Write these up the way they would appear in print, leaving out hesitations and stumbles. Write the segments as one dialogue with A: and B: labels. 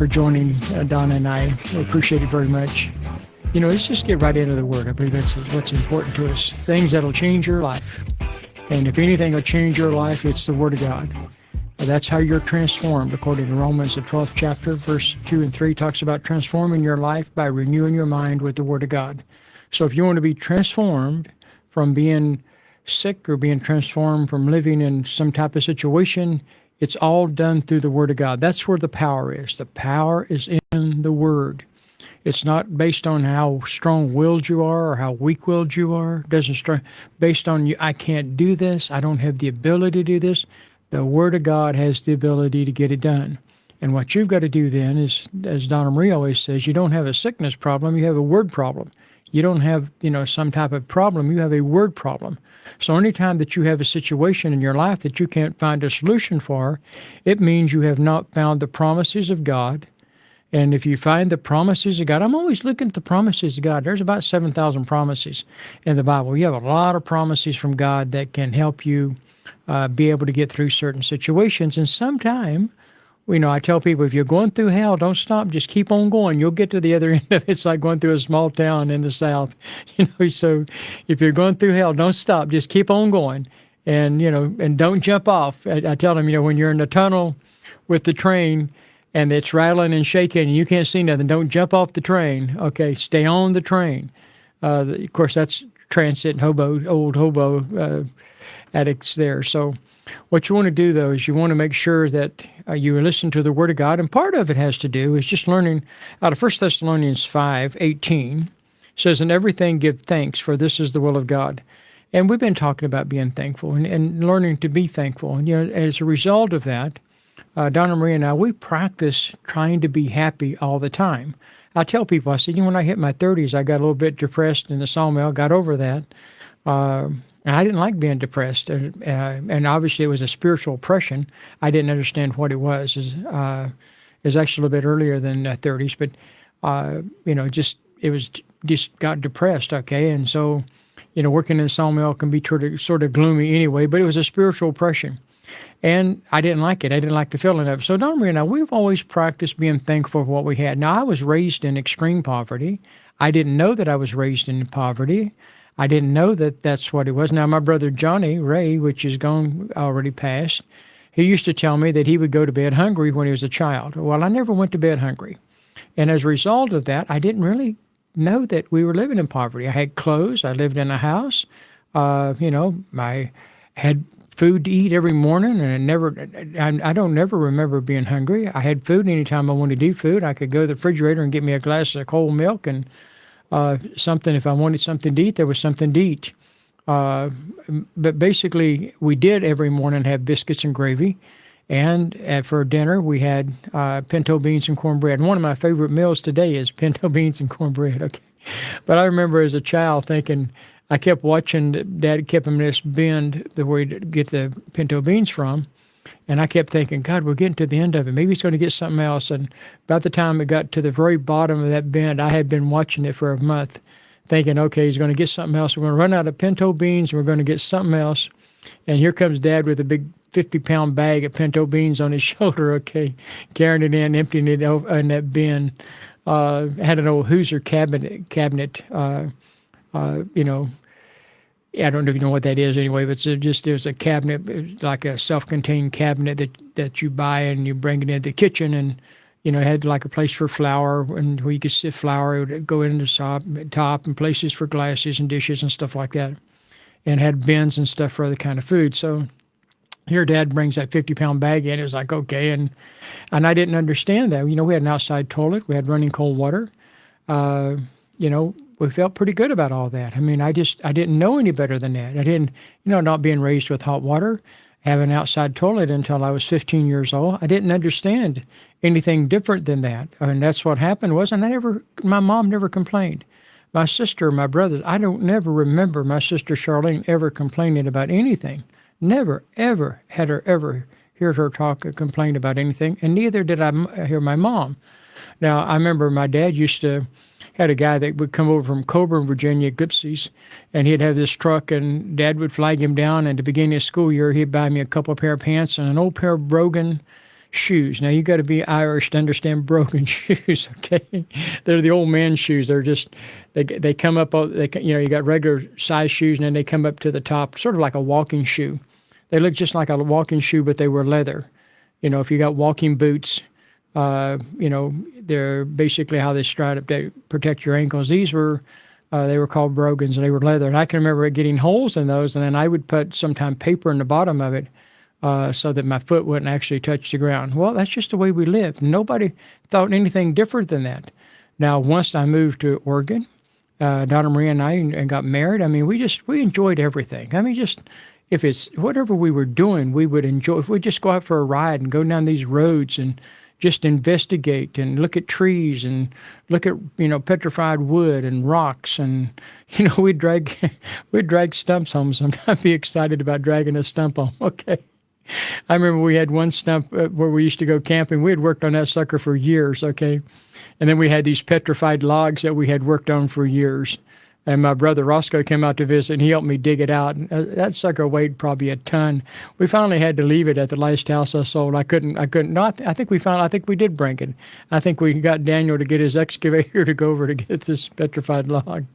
A: for joining Donna and I. We appreciate it very much. Let's just get right into the Word. I believe that's what's important to us. Things that'll change your life. And if anything will change your life, it's the Word of God. That's how you're transformed, according to Romans, the 12th chapter, verse 2 and 3, talks about transforming your life by renewing your mind with the Word of God. So if you want to be transformed from being sick or being transformed from living in some type of situation, it's all done through the Word of God. That's where the power is. The power is in the Word. It's not based on how strong-willed you are or how weak-willed you are. It doesn't based on you. I can't do this. I don't have the ability to do this. The Word of God has the ability to get it done. And what you've got to do then is, as Donna Marie always says, you don't have a sickness problem. You have a word problem. You don't have, some type of problem. You have a word problem. So anytime that you have a situation in your life that you can't find a solution for, it means you have not found the promises of God. And if you find the promises of God, I'm always looking at the promises of God. There's about 7,000 promises in the Bible. You have a lot of promises from God that can help you be able to get through certain situations. And sometime, I tell people, if you're going through hell, don't stop. Just keep on going. You'll get to the other end of it. It's like going through a small town in the South. So if you're going through hell, don't stop. Just keep on going. And, and don't jump off. I tell them, when you're in the tunnel with the train, and it's rattling and shaking, and you can't see nothing, don't jump off the train. Okay, stay on the train. Of course, that's transit and old hobo addicts there. So what you want to do, though, is you want to make sure that you listen to the Word of God, and part of it has to do is just learning out of 1 Thessalonians 5:18. Says, "In everything give thanks, for this is the will of God." And we've been talking about being thankful and learning to be thankful. And, as a result of that, Donna Marie and I, we practice trying to be happy all the time. I tell people, I said, when I hit my 30s, I got a little bit depressed in the sawmill, got over that. And I didn't like being depressed. And obviously it was a spiritual oppression. I didn't understand what it was. It was actually a little bit earlier than 30s, but, it was just got depressed, okay? And so, working in the sawmill can be sort of gloomy anyway, but it was a spiritual oppression. And I didn't like it. I didn't like the feeling of it. So Donna Marie and I, we've always practiced being thankful for what we had. Now, I was raised in extreme poverty. I didn't know that I was raised in poverty. I didn't know that that's what it was. Now, my brother Johnny Ray, which is gone, already passed, he used to tell me that he would go to bed hungry when he was a child. Well, I never went to bed hungry. And as a result of that, I didn't really know that we were living in poverty. I had clothes. I lived in a house. I had food to eat every morning, and I don't never remember being hungry. I had food anytime I wanted to eat food. I could go to the refrigerator and get me a glass of cold milk and something. If I wanted something to eat, there was something to eat. But basically, we did every morning have biscuits and gravy, and for dinner we had pinto beans and cornbread. And one of my favorite meals today is pinto beans and cornbread. Okay, but I remember as a child thinking, I kept watching Dad kept him in this bend where he'd get the pinto beans from, and I kept thinking, God, we're getting to the end of it. Maybe he's going to get something else. And about the time it got to the very bottom of that bend, I had been watching it for a month, thinking, okay, he's going to get something else. We're going to run out of pinto beans, and we're going to get something else. And here comes Dad with a big 50-pound bag of pinto beans on his shoulder, okay, carrying it in, emptying it in that bin. Had an old Hoosier cabinet. I don't know if you know what that is anyway, but there's a cabinet, like a self-contained cabinet that you buy and you bring it into the kitchen, and, it had like a place for flour and where you could sift flour. It would go into the top and places for glasses and dishes and stuff like that, and had bins and stuff for other kind of food. So here Dad brings that 50-pound bag in. It was like, okay, and I didn't understand that. We had an outside toilet. We had running cold water. We felt pretty good about all that. I mean, I didn't know any better than that. I didn't, not being raised with hot water, have an outside toilet until I was 15 years old. I didn't understand anything different than that. And that's what happened was, and my mom never complained. My sister, my brothers, I don't never remember my sister Charlene ever complaining about anything. Never, ever had her ever heard her talk or complain about anything, and neither did I hear my mom. Now, I remember my dad had a guy that would come over from Coburn, Virginia, Gipsies, and he'd have this truck, and Dad would flag him down, and at the beginning of school year, he'd buy me a couple of pair of pants and an old pair of Brogan shoes. Now you got to be Irish to understand brogan shoes. Okay, they're the old man shoes. They're just they come up. You got regular size shoes, and then they come up to the top, sort of like a walking shoe. They look just like a walking shoe, but they were leather. If you got walking boots, they're basically how they stride up to protect your ankles. These were they were called brogans, and they were leather. And I can remember getting holes in those, and then I would put sometime paper in the bottom of it so that my foot wouldn't actually touch the ground. Well, that's just the way we lived. Nobody thought anything different than that. Now, once I moved to Oregon, Donna Maria and I and got married, I mean, we enjoyed everything. I mean, just if it's whatever we were doing, we would enjoy. If we just go out for a ride and go down these roads and just investigate and look at trees and look at, petrified wood and rocks. And, we'd drag stumps home. Sometimes be excited about dragging a stump home. Okay. I remember we had one stump where we used to go camping. We had worked on that sucker for years. Okay. And then we had these petrified logs that we had worked on for years. And my brother Roscoe came out to visit, and he helped me dig it out. And that sucker weighed probably a ton. We finally had to leave it at the last house I sold. I couldn't. No, I think we did bring it. I think we got Daniel to get his excavator to go over to get this petrified log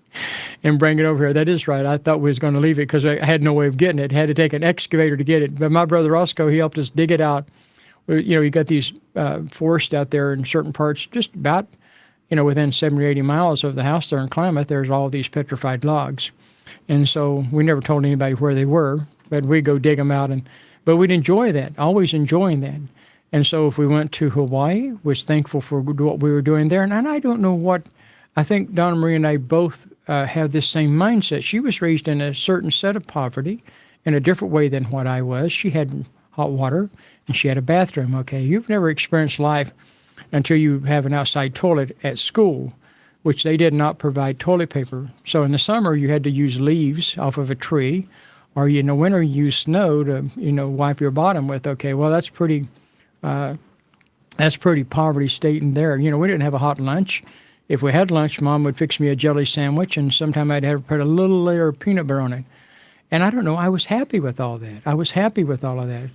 A: and bring it over here. That is right. I thought we was going to leave it because I had no way of getting it. I had to take an excavator to get it. But my brother Roscoe, he helped us dig it out. You got these forests out there in certain parts, just about within 70 or 80 miles of the house there in Klamath, there's all these petrified logs. And so we never told anybody where they were, but we'd go dig them out. But we'd enjoy that, always enjoying that. And so if we went to Hawaii, was thankful for what we were doing there. And I don't know what, I think Donna Marie and I both have this same mindset. She was raised in a certain set of poverty in a different way than what I was. She had hot water and she had a bathroom. Okay, you've never experienced life until you have an outside toilet at school, which they did not provide toilet paper. So in the summer, you had to use leaves off of a tree, or in the winter, you use snow to, wipe your bottom with. Okay, well, that's pretty poverty state in there. We didn't have a hot lunch. If we had lunch, Mom would fix me a jelly sandwich, and sometime I'd have to put a little layer of peanut butter on it. And I don't know, I was happy with all that. I was happy with all of that.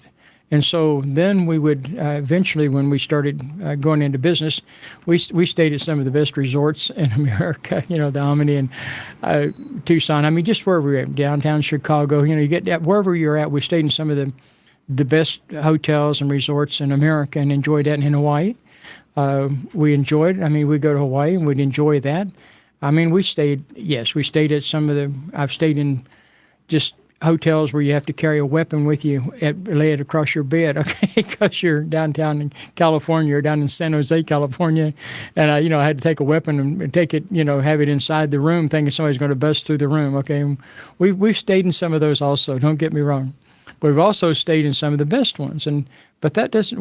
A: And so then we would eventually, when we started going into business, we stayed at some of the best resorts in America, the Omni and Tucson. I mean, just wherever we were at, downtown Chicago, you get that, wherever you're at, we stayed in some of the best hotels and resorts in America and enjoyed that. And in Hawaii, we enjoyed, we'd go to Hawaii and we'd enjoy that. We stayed at some of I've stayed in just hotels where you have to carry a weapon with you, lay it across your bed, okay, because you're downtown in California or down in San Jose, California, and I had to take a weapon and take it, have it inside the room, thinking somebody's going to bust through the room, okay. And we've stayed in some of those also. Don't get me wrong, but we've also stayed in some of the best ones, but that's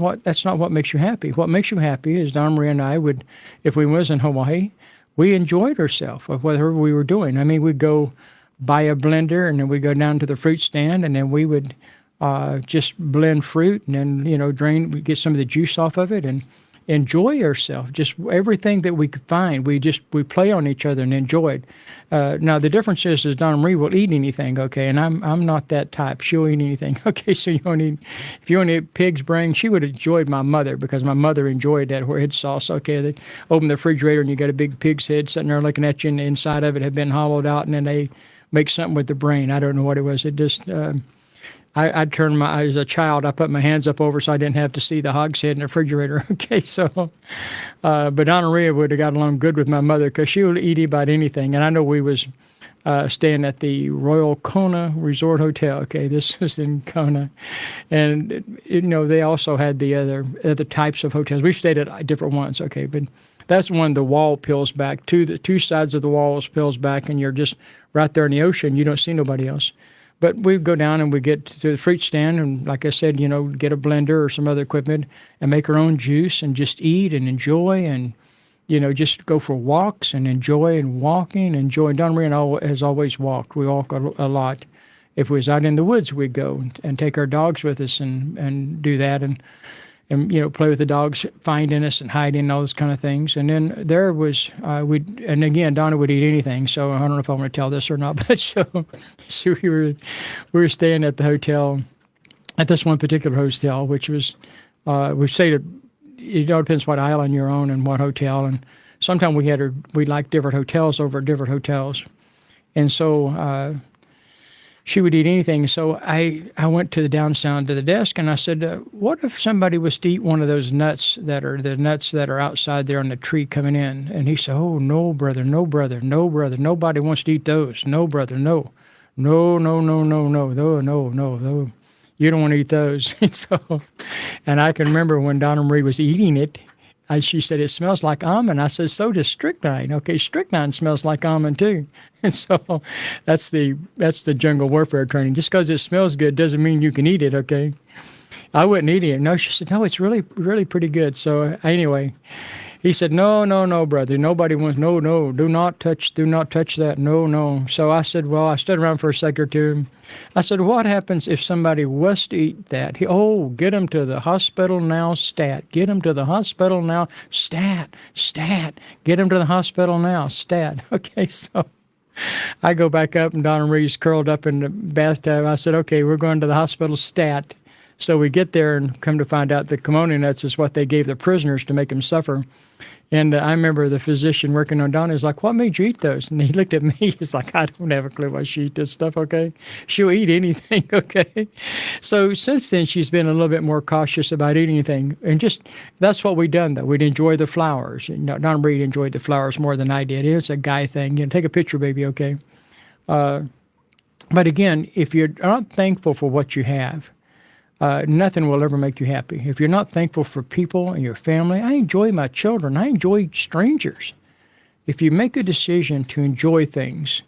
A: not what makes you happy. What makes you happy is Donna Maria and I would, if we was in Hawaii, we enjoyed ourselves with whatever we were doing. We'd go buy a blender, and then we go down to the fruit stand, and then we would just blend fruit, and then we get some of the juice off of it, and enjoy ourselves. Just everything that we could find, we play on each other and enjoy it. Now the difference is Donna Marie will eat anything, okay, and I'm not that type. She'll eat anything, okay. So if you want to eat pig's brain, she would have enjoyed my mother, because my mother enjoyed that head sauce. Okay, they open the refrigerator and you got a big pig's head sitting there looking at you, and the inside of it had been hollowed out, and then they make something with the brain. I don't know what it was. It just, I'd turn as a child, I put my hands up over so I didn't have to see the hog's head in the refrigerator. Okay, so, but Donna Maria would have got along good with my mother, because she would eat about anything. And I know we was staying at the Royal Kona Resort Hotel. Okay, this was in Kona. And, they also had the other types of hotels. We stayed at different ones, okay, but that's when the wall peels back. The two sides of the walls peels back, and you're just right there in the ocean. You don't see nobody else. But we go down and we get to the fruit stand, and like I said, get a blender or some other equipment and make our own juice and just eat and enjoy, and just go for walks and enjoy and walking. Enjoy. Donna Marie has always walked. We walk a lot. If we was out in the woods, we'd go and take our dogs with us and do that, and play with the dogs, finding us and hiding and all those kind of things. And then there was, and again, Donna would eat anything. So I don't know if I'm going to tell this or not, but so we were staying at the hotel, at this one particular hotel, which was We stayed at, it all depends what island you're on and what hotel. And sometimes we liked different hotels over different hotels. And so she would eat anything. So I went to the down to the desk and I said, what if somebody was to eat one of those nuts that are the nuts that are outside there on the tree coming in? And he said, oh, no, brother, no, brother, no, brother. Nobody wants to eat those. No, brother, no. No, no, no, no, no, no, no, no, no. You don't want to eat those. And I can remember when Donna Marie was eating it, she said, it smells like almond. I said, so does strychnine. Okay, strychnine smells like almond too. And so that's the jungle warfare training. Just because it smells good doesn't mean you can eat it, okay? I wouldn't eat it. No, she said, no, it's really, really pretty good. So anyway, he said, no, no, no, brother. Nobody wants, no, no, do not touch that. No, no. So I said, well, I stood around for a second or two. I said, what happens if somebody was to eat that? Get them to the hospital now, stat. Get them to the hospital now, stat, stat. Get them to the hospital now, stat. Okay, so I go back up and Donna Marie's curled up in the bathtub. I said, okay, we're going to the hospital, stat. So we get there and come to find out the kimono nuts is what they gave the prisoners to make them suffer. And I remember the physician working on Donna is like, what made you eat those? And he looked at me. He's like, I don't have a clue why she eat this stuff, okay? She'll eat anything, okay? So since then, she's been a little bit more cautious about eating anything. And just, that's what we've done, though. We'd enjoy the flowers. Donna Reed enjoyed the flowers more than I did. It's a guy thing. Take a picture, baby, okay? But again, if you're not thankful for what you have, nothing will ever make you happy. If you're not thankful for people and your family, I enjoy my children. I enjoy strangers. If you make a decision to enjoy things,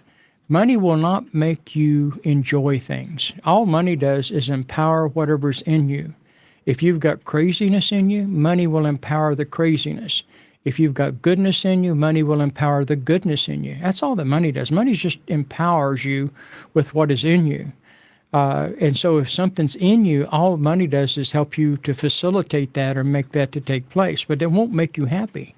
A: money will not make you enjoy things. All money does is empower whatever's in you. If you've got craziness in you, money will empower the craziness. If you've got goodness in you, money will empower the goodness in you. That's all that money does. Money just empowers you with what is in you. And so if something's in you, all money does is help you to facilitate that or make that to take place, but it won't make you happy.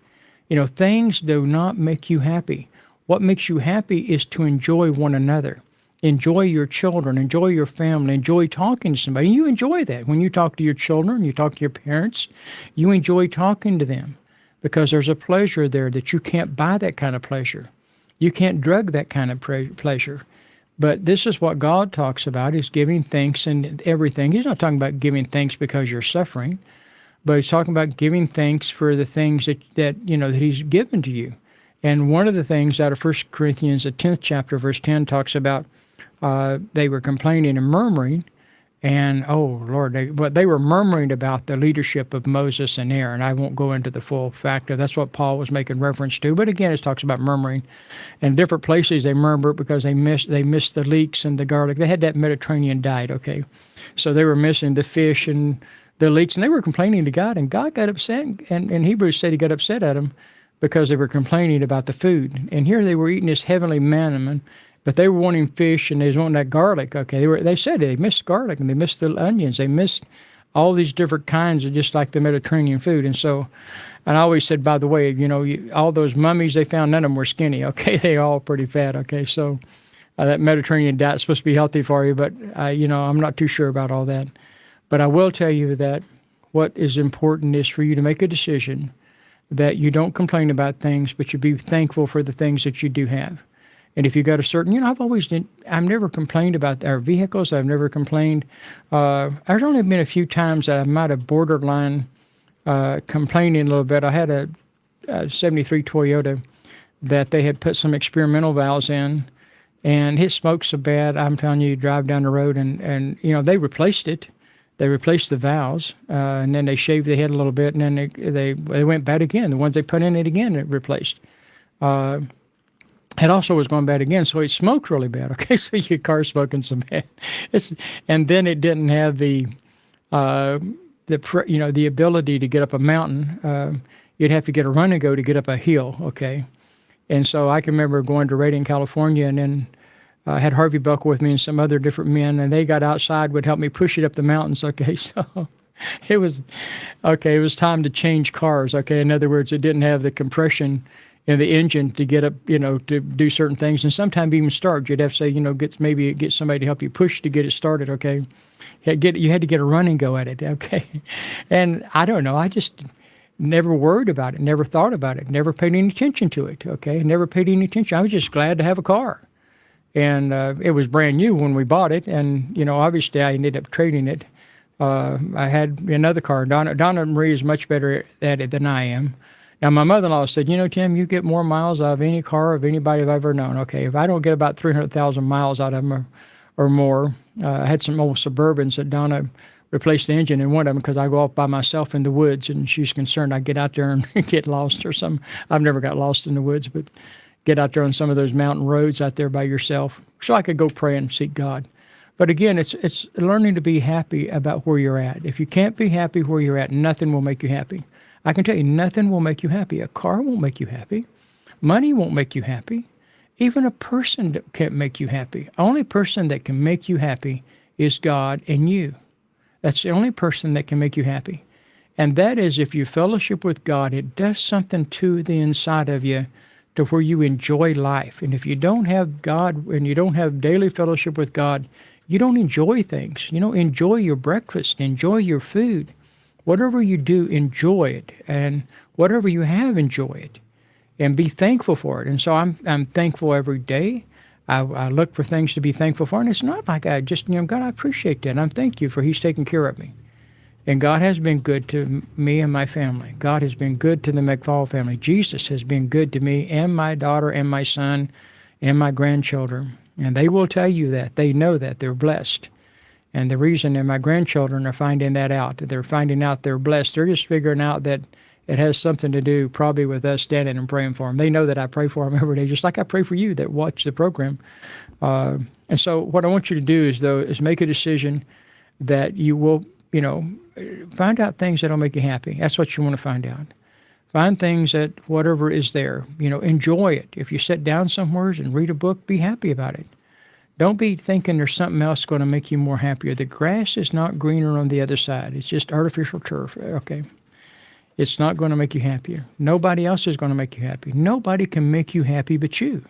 A: Things do not make you happy. What makes you happy is to enjoy one another. Enjoy your children, enjoy your family, enjoy talking to somebody. You enjoy that. When you talk to your children, you talk to your parents, you enjoy talking to them because there's a pleasure there that you can't buy that kind of pleasure. You can't drug that kind of pleasure. But this is what God talks about, is giving thanks in everything. He's not talking about giving thanks because you're suffering, but he's talking about giving thanks for the things that he's given to you. And one of the things out of 1 Corinthians, the 10th chapter, verse 10, talks about they were complaining and murmuring. And, oh, Lord, they were murmuring about the leadership of Moses and Aaron. I won't go into the full factor. That's what Paul was making reference to. But again, it talks about murmuring. And different places they murmur because they missed the leeks and the garlic. They had that Mediterranean diet, okay? So they were missing the fish and the leeks. And they were complaining to God. And God got upset. And Hebrews said he got upset at them because they were complaining about the food. And here they were eating this heavenly manna. But they were wanting fish and they was wanting that garlic. Okay, they said they missed garlic and they missed the onions. They missed all these different kinds of just like the Mediterranean food. And I always said, by the way, all those mummies they found, none of them were skinny. Okay, they all pretty fat. Okay, so that Mediterranean diet's supposed to be healthy for you, but I'm not too sure about all that. But I will tell you that what is important is for you to make a decision that you don't complain about things, but you be thankful for the things that you do have. And if you got a certain, I've never complained about our vehicles. I've never complained. There's only been a few times that I might have borderline complaining a little bit. I had a 73 Toyota that they had put some experimental valves in, and it smoked so bad. I'm telling you, drive down the road, and they replaced it. They replaced the valves, and then they shaved the head a little bit, and then they went bad again. The ones they put in it again, it replaced. It also was going bad again, so it smoked really bad. Okay, so your car's smoking so bad. And then it didn't have the ability to get up a mountain. You'd have to get a run and go to get up a hill. Okay, and so I can remember going to Radiant, California, and then I had Harvey Buck with me and some other different men, and they got outside, would help me push it up the mountains. Okay, so it was time to change cars. Okay, in other words, it didn't have the compression in the engine to get up, to do certain things, and sometimes even start. You'd have to say, get somebody to help you push to get it started. Okay, you had to get a running go at it. Okay, and I don't know. I just never worried about it, never thought about it, never paid any attention to it. Okay, never paid any attention. I was just glad to have a car. And it was brand new when we bought it, and obviously I ended up trading it. I had another car. Donna Marie is much better at it than I am. Now my mother-in-law said, Tim, you get more miles out of any car of anybody I've ever known. Okay, if I don't get about 300,000 miles out of them or more, I had some old Suburbans that Donna replaced the engine in one of them because I go off by myself in the woods, and she's concerned I get out there and get lost or something. I've never got lost in the woods, but get out there on some of those mountain roads out there by yourself so I could go pray and seek God. But again, it's learning to be happy about where you're at. If you can't be happy where you're at, nothing will make you happy. I can tell you, nothing will make you happy. A car won't make you happy. Money won't make you happy. Even a person can't make you happy. The only person that can make you happy is God and you. That's the only person that can make you happy. And that is, if you fellowship with God, it does something to the inside of you to where you enjoy life. And if you don't have God and you don't have daily fellowship with God, you don't enjoy things. Enjoy your breakfast, enjoy your food. Whatever you do, enjoy it. And whatever you have, enjoy it. And be thankful for it. And so I'm thankful every day. I look for things to be thankful for. And it's not like I just, God, I appreciate that. And I'm thank you for He's taking care of me. And God has been good to me and my family. God has been good to the McFall family. Jesus has been good to me and my daughter and my son and my grandchildren. And they will tell you that. They know that. They're blessed. And the reason that my grandchildren are finding that out, they're finding out they're blessed. They're just figuring out that it has something to do probably with us standing and praying for them. They know that I pray for them every day, just like I pray for you that watch the program. And so what I want you to do is make a decision that you will, find out things that'll make you happy. That's what you want to find out. Find things that whatever is there, enjoy it. If you sit down somewhere and read a book, be happy about it. Don't be thinking there's something else going to make you more happier. The grass is not greener on the other side. It's just artificial turf, okay? It's not going to make you happier. Nobody else is going to make you happy. Nobody can make you happy but you.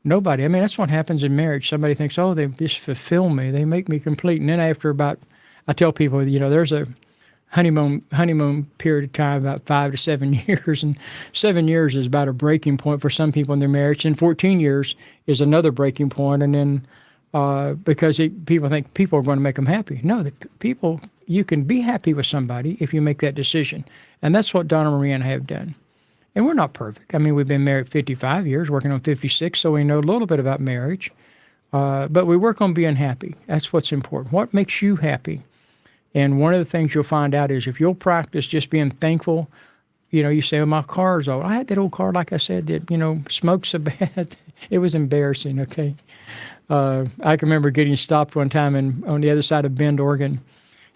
A: Nobody. I mean, that's what happens in marriage. Somebody thinks, oh, they just fulfill me. They make me complete. And then after I tell people, there's a honeymoon period of time, about 5 to 7 years. And 7 years is about a breaking point for some people in their marriage. And 14 years is another breaking point. And then because people think people are going to make them happy. No, you can be happy with somebody if you make that decision. And that's what Donna Marie and I have done. And we're not perfect. I mean, we've been married 55 years, working on 56, so we know a little bit about marriage. But we work on being happy. That's what's important. What makes you happy? And one of the things you'll find out is if you'll practice just being thankful, you say, oh, my car's old. I had that old car, like I said, that, smoked so bad. It was embarrassing, okay? I can remember getting stopped one time on the other side of Bend, Oregon,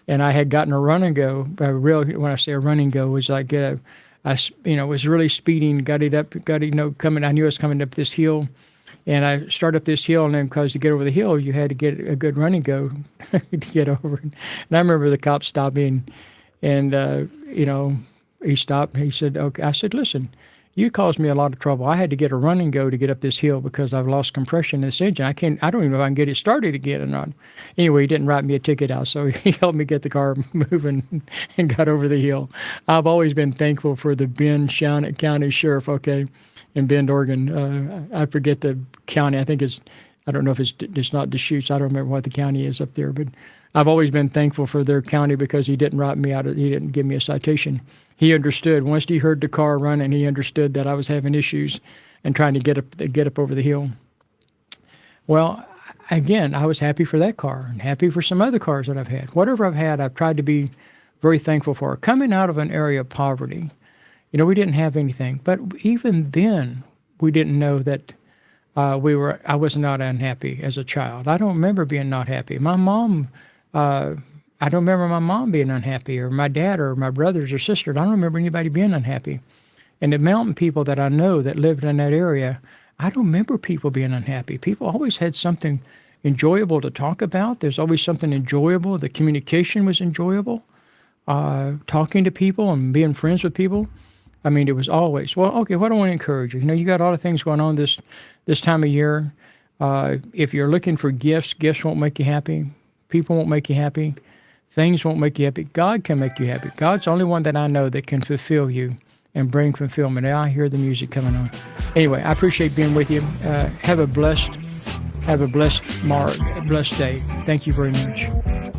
A: and I had gotten a run and go. When I say a run and go, was like was really speeding, coming. I knew I was coming up this hill, and I started up this hill, and then because to get over the hill, you had to get a good run and go to get over. And I remember the cop stopping, and he stopped. And he said, "Okay." I said, "Listen, you caused me a lot of trouble. I had to get a run and go to get up this hill because I've lost compression in this engine. I don't even know if I can get it started again or not." Anyway, he didn't write me a ticket out, so he helped me get the car moving and got over the hill. I've always been thankful for the Bend County Sheriff, okay, in Bend, Oregon. I forget the county. I don't know if it's not Deschutes. I don't remember what the county is up there, but I've always been thankful for their county because he didn't write me out. He didn't give me a citation. He understood. Once he heard the car running, he understood that I was having issues and trying to get up over the hill. Well, again, I was happy for that car and happy for some other cars that I've had. Whatever I've had, I've tried to be very thankful for. Coming out of an area of poverty, we didn't have anything. But even then, we didn't know that I was not unhappy as a child. I don't remember being not happy. My mom, I don't remember my mom being unhappy, or my dad, or my brothers or sisters. I don't remember anybody being unhappy. And the mountain people that I know that lived in that area, I don't remember people being unhappy. People always had something enjoyable to talk about. There's always something enjoyable. The communication was enjoyable. Talking to people and being friends with people. I mean, it was always, well, okay, what do I want to encourage you? You know, you got a lot of things going on this time of year. If you're looking for gifts, gifts won't make you happy. People won't make you happy. Things won't make you happy. God can make you happy. God's the only one that I know that can fulfill you and bring fulfillment. Now I hear the music coming on. Anyway, I appreciate being with you. Have a blessed day. Thank you very much.